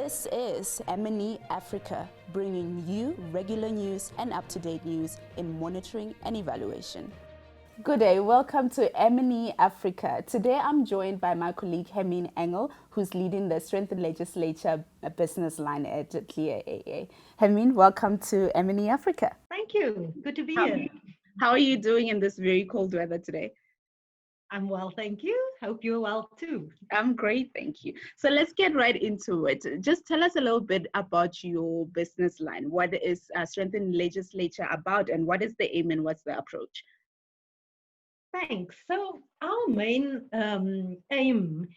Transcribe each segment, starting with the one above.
This is M&E Africa, bringing you regular news and up-to-date news in monitoring and evaluation. Good day, welcome to M&E Africa. Today I'm joined by my colleague Hermine Engel, who's leading the Strengthen Legislature business line at Clear AA. Hermine, welcome to M&E Africa. Thank you. Good to be here. How are you doing in this very cold weather today? I'm well, thank you. Hope you're well too. I'm great, thank you. So let's get right into it. Just tell us a little bit about your business line. What is Strengthen Legislature about, and what is the aim and what's the approach? Thanks. So our main aim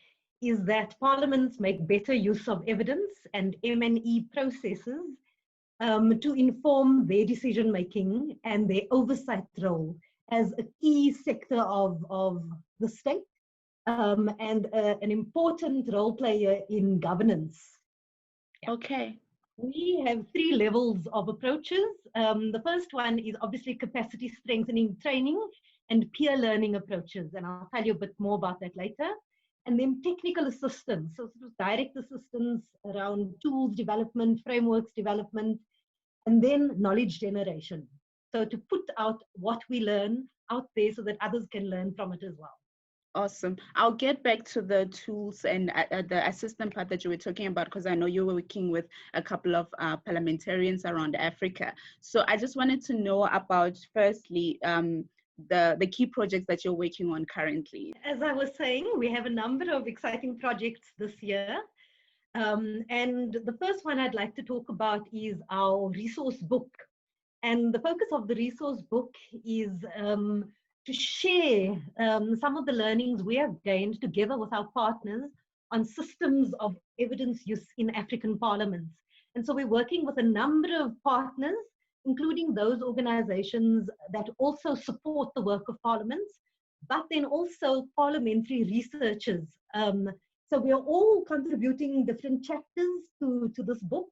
is that parliaments make better use of evidence and M&E processes to inform their decision making and their oversight role as a key sector of the state and an important role player in governance. Okay. We have three levels of approaches. The first one is obviously capacity strengthening training and peer learning approaches, and I'll tell you a bit more about that later. And then technical assistance, so sort of direct assistance around tools development, frameworks development, and then knowledge generation. So to put out what we learn out there so that others can learn from it as well. Awesome. I'll get back to the tools and the assistant part that you were talking about, because I know you were working with a couple of parliamentarians around Africa. So I just wanted to know about, firstly, the key projects that you're working on currently. As I was saying, we have a number of exciting projects this year. And the first one I'd like to talk about is our resource book. And the focus of the resource book is to share some of the learnings we have gained together with our partners on systems of evidence use in African parliaments. And so we're working with a number of partners, including those organizations that also support the work of parliaments, but then also parliamentary researchers. So we are all contributing different chapters to this book.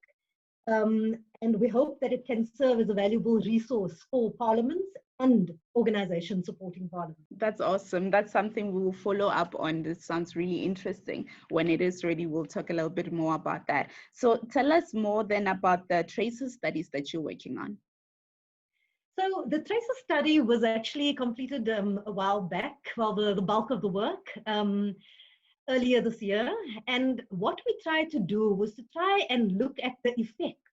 And we hope that it can serve as a valuable resource for parliaments and organizations supporting parliament. That's awesome. That's something we will follow up on. This sounds really interesting. When it is ready, we'll talk a little bit more about that. So tell us more then about the tracer studies that you're working on. So the tracer study was actually completed a while back, well, the bulk of the work earlier this year. And what we tried to do was to try and look at the effects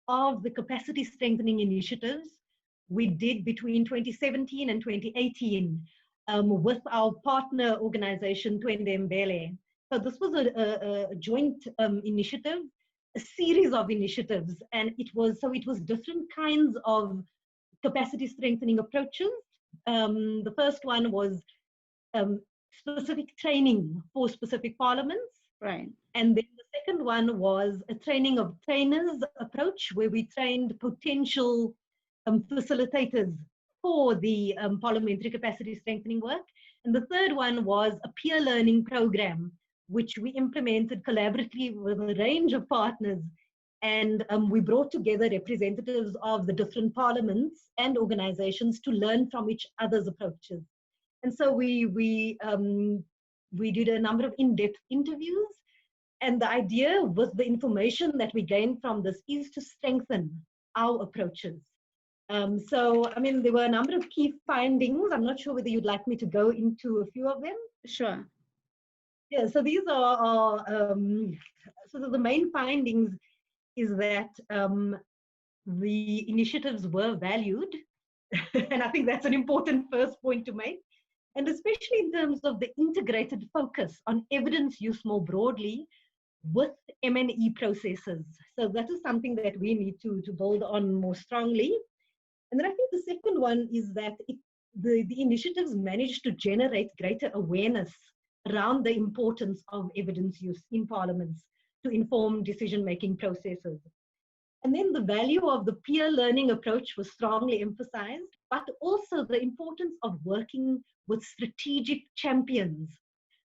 of the capacity strengthening initiatives we did between 2017 and 2018 with our partner organization, Twende Mbele. So this was a joint initiative, a series of initiatives, and it was different kinds of capacity strengthening approaches. The first one was specific training for specific parliaments. Right. And then the second one was a training of trainers approach, where we trained potential facilitators for the parliamentary capacity strengthening work. And the third one was a peer learning program, which we implemented collaboratively with a range of partners. And we brought together representatives of the different parliaments and organizations to learn from each other's approaches. And so we did a number of in-depth interviews. And the idea with the information that we gained from this is to strengthen our approaches. So, I mean, there were a number of key findings. I'm not sure whether you'd like me to go into a few of them. Sure. Yeah, so these are so the main findings is that the initiatives were valued. And I think that's an important first point to make. And especially in terms of the integrated focus on evidence use more broadly with M&E processes. So that is something that we need to build on more strongly. And then I think the second one is that the initiatives managed to generate greater awareness around the importance of evidence use in parliaments to inform decision-making processes. And then the value of the peer learning approach was strongly emphasized, but also the importance of working with strategic champions.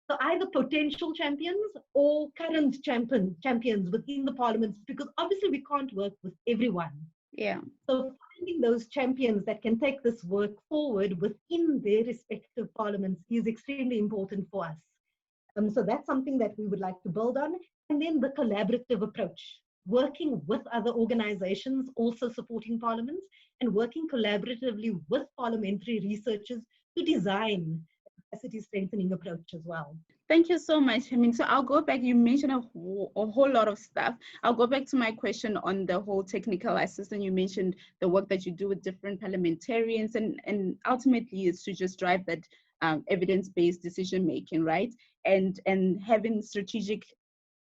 So either potential champions or current champions within the parliaments, because obviously we can't work with everyone. Yeah. So finding those champions that can take this work forward within their respective parliaments is extremely important for us. So that's something that we would like to build on. And then the collaborative approach, working with other organizations, also supporting parliaments, and working collaboratively with parliamentary researchers to design a capacity strengthening approach as well. Thank you so much. I mean, so I'll go back. You mentioned a whole lot of stuff. I'll go back to my question on the whole technical assistance. You mentioned the work that you do with different parliamentarians, and ultimately it's to just drive that evidence-based decision making, right? And having strategic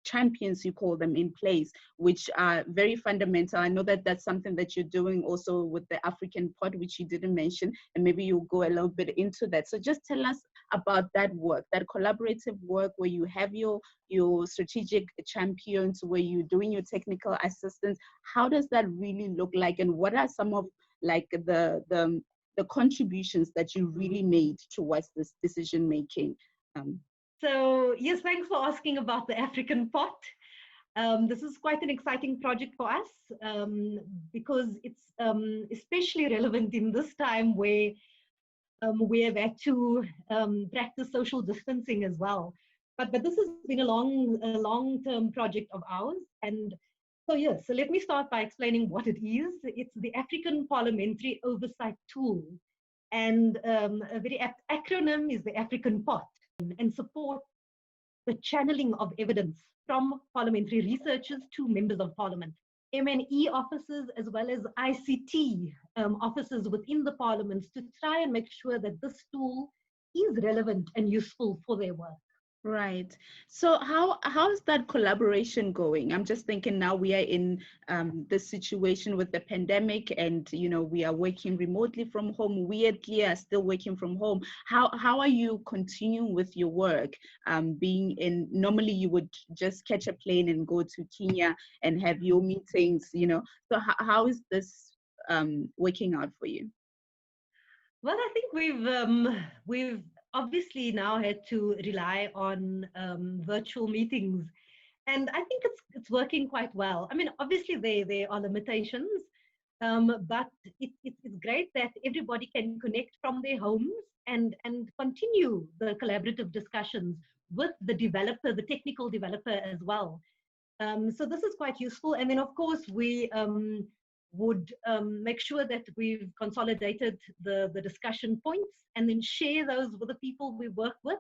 champions, you call them, in place, which are very fundamental. I know that that's something that you're doing also with the African pod, which you didn't mention, and maybe you'll go a little bit into that. So just tell us about that work, that collaborative work where you have your strategic champions, where you're doing your technical assistance. How does that really look like, and what are some of like the contributions that you really made towards this decision making? So yes, thanks for asking about the African pot. This is quite an exciting project for us because it's especially relevant in this time where we have had to practice social distancing as well. But this has been a long-term project of ours. And so yes, so let me start by explaining what it is. It's the African Parliamentary Oversight Tool. And a very apt acronym is the African pot, and support the channeling of evidence from parliamentary researchers to members of parliament, M&E officers, as well as ICT officers within the parliaments, to try and make sure that this tool is relevant and useful for their work. Right. So how is that collaboration going? I'm just thinking now we are in this situation with the pandemic, and we are working remotely from home. Weirdly, are still working from home. How are you continuing with your work? Being in, normally you would just catch a plane and go to Kenya and have your meetings. So how is this working out for you? Well, I think we've obviously now had to rely on virtual meetings, and I think it's working quite well. I mean, obviously there are limitations, but it's great that everybody can connect from their homes and continue the collaborative discussions with the developer, the technical developer as well. So this is quite useful. And then of course we would make sure that we've consolidated the discussion points and then share those with the people we work with.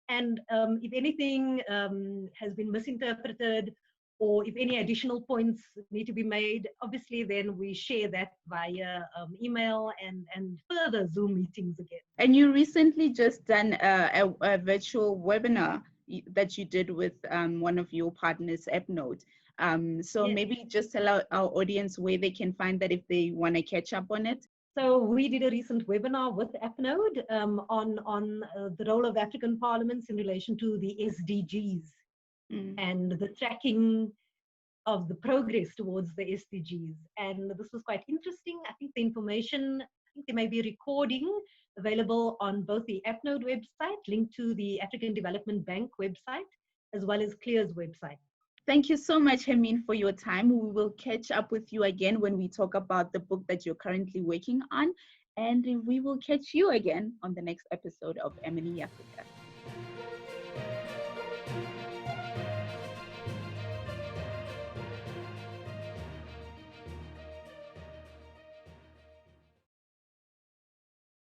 And if anything has been misinterpreted, or if any additional points need to be made, obviously then we share that via email and further Zoom meetings again. And you recently just done a virtual webinar that you did with one of your partners, EPNode. So yes, maybe just tell our audience where they can find that if they want to catch up on it. So we did a recent webinar with EPNode on the role of African parliaments in relation to the SDGs and the tracking of the progress towards the SDGs. And this was quite interesting. I think the information, there may be a recording available on both the EPNode website, linked to the African Development Bank website, as well as CLEAR's website. Thank you so much, Hermine, for your time. We will catch up with you again when we talk about the book that you're currently working on. And we will catch you again on the next episode of M&E Africa.